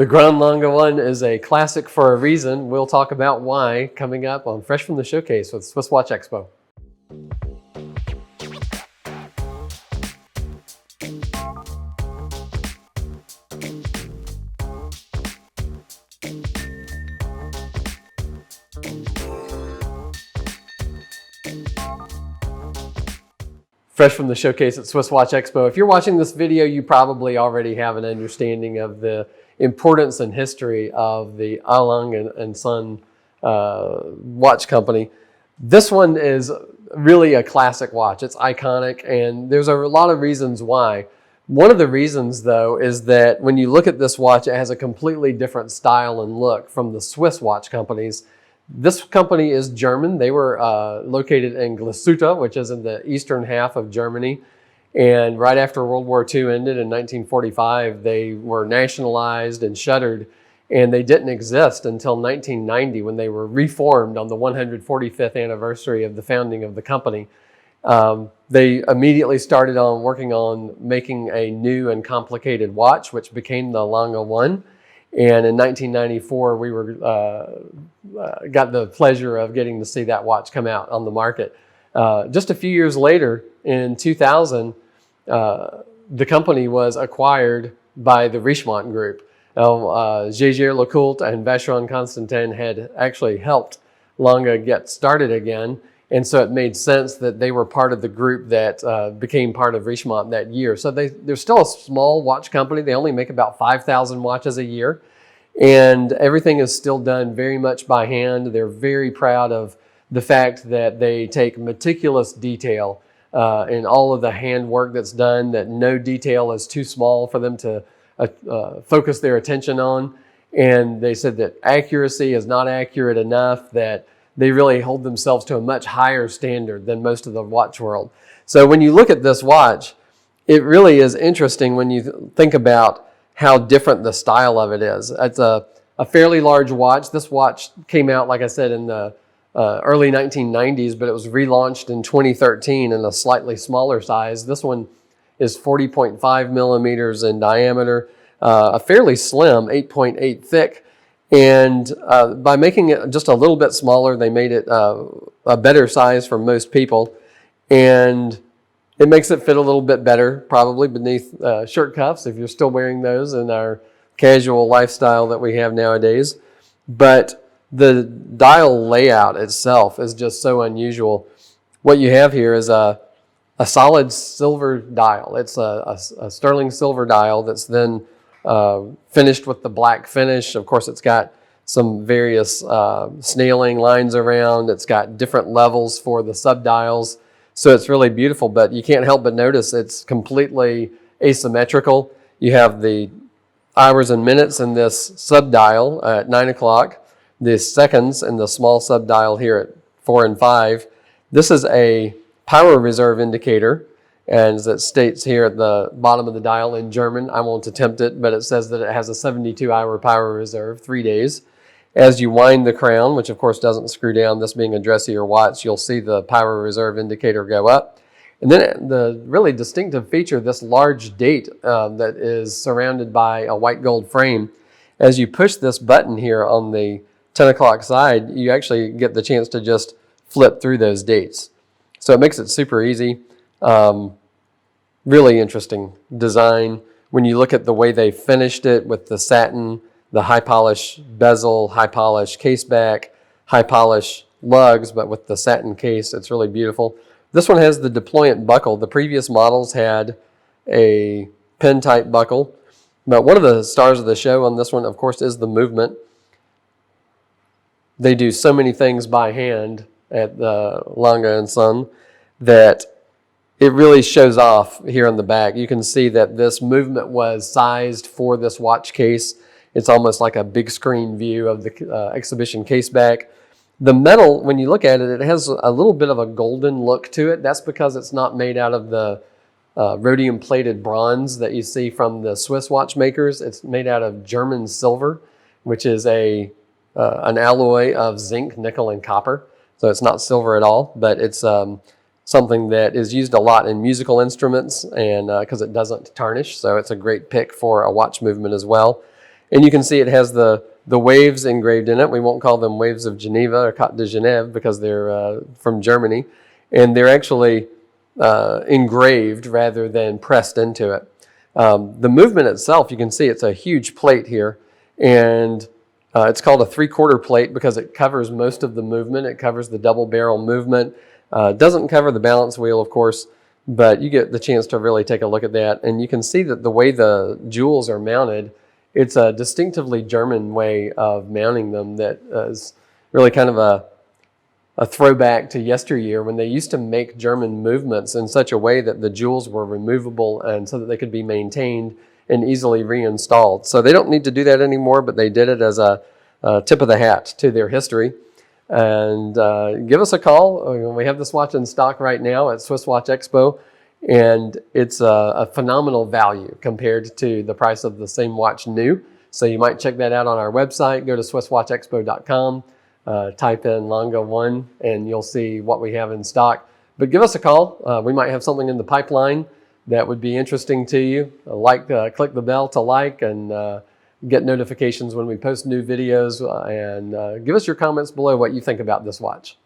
The Grand Lange one is a classic for a reason. We'll talk about why coming up on Fresh from the Showcase with SwissWatchExpo. Fresh from the Showcase at SwissWatchExpo. If you're watching this video, you probably already have an understanding of the importance and history of the Lange Sohne watch company. This one is really a classic watch. It's iconic, and there's a lot of reasons why. One of the reasons, though, is that when you look at this watch, it has a completely different style and look from the Swiss watch companies. This company is German. They were located in Glashütte, which is in the eastern half of Germany. And right after World War II ended in 1945, they were nationalized and shuttered. And they didn't exist until 1990 when they were reformed on the 145th anniversary of the founding of the company. They immediately started on working on making a new and complicated watch, which became the Lange 1. And in 1994, we got the pleasure of getting to see that watch come out on the market. Just a few years later, in 2000, the company was acquired by the Richemont Group. Now, Jaeger-LeCoultre and Vacheron Constantin had actually helped Lange get started again, and so it made sense that they were part of the group that became part of Richemont that year. So they're still a small watch company. They only make about 5,000 watches a year, and everything is still done very much by hand. They're very proud of the fact that they take meticulous detail in all of the handwork that's done, that no detail is too small for them to focus their attention on. And they said that accuracy is not accurate enough, that they really hold themselves to a much higher standard than most of the watch world. So when you look at this watch, it really is interesting when you think about how different the style of it is. It's a fairly large watch. This watch came out, like I said, in the early 1990s, but it was relaunched in 2013 in a slightly smaller size. This one is 40.5 millimeters in diameter, a fairly slim 8.8 thick. And by making it just a little bit smaller, they made it a better size for most people. And it makes it fit a little bit better, probably beneath shirt cuffs, if you're still wearing those in our casual lifestyle that we have nowadays. But the dial layout itself is just so unusual. What you have here is a solid silver dial. It's a sterling silver dial that's then finished with the black finish. Of course, it's got some various snailing lines around. It's got different levels for the subdials. So it's really beautiful, but you can't help but notice it's completely asymmetrical. You have the hours and minutes in this subdial at 9 o'clock, the seconds in the small subdial here at 4 and 5. This is a power reserve indicator, and as it states here at the bottom of the dial in German, I won't attempt it, but it says that it has a 72-hour power reserve, 3 days. As you wind the crown, which of course doesn't screw down, this being a dressier watch, you'll see the power reserve indicator go up. And then the really distinctive feature, this large date that is surrounded by a white gold frame. As you push this button here on the 10 o'clock side, you actually get the chance to just flip through those dates. So it makes it super easy. Really interesting design. When you look at the way they finished it with the satin, the high polish bezel, high polish case back, high polish lugs, but with the satin case, it's really beautiful. This one has the deployant buckle. The previous models had a pin type buckle, but one of the stars of the show on this one, of course, is the movement. They do so many things by hand at the Lange & Sohne that it really shows off here on the back. You can see that this movement was sized for this watch case. It's almost like a big screen view of the exhibition case back. The metal, when you look at it, it has a little bit of a golden look to it. That's because it's not made out of the rhodium plated bronze that you see from the Swiss watchmakers. It's made out of German silver, which is an alloy of zinc, nickel, and copper. So it's not silver at all, but it's something that is used a lot in musical instruments, and because it doesn't tarnish, so it's a great pick for a watch movement as well. And you can see it has the waves engraved in it. We won't call them waves of Geneva or Côte de Genève because they're from Germany. And they're actually engraved rather than pressed into it. The movement itself, you can see it's a huge plate here. And it's called a 3/4 plate because it covers most of the movement. It covers the double barrel movement. It doesn't cover the balance wheel, of course, but you get the chance to really take a look at that. And you can see that the way the jewels are mounted, it's a distinctively German way of mounting them that is really kind of a throwback to yesteryear when they used to make German movements in such a way that the jewels were removable and so that they could be maintained and easily reinstalled. So they don't need to do that anymore, but they did it as a tip of the hat to their history. And give us a call. We have this watch in stock right now at SwissWatchExpo, and it's a phenomenal value compared to the price of the same watch new. So you might check that out on our website. Go to SwissWatchExpo.com, type in Lange 1, and you'll see what we have in stock. But give us a call. We might have something in the pipeline that would be interesting to you. Click the bell to like and get notifications when we post new videos, and give us your comments below what you think about this watch.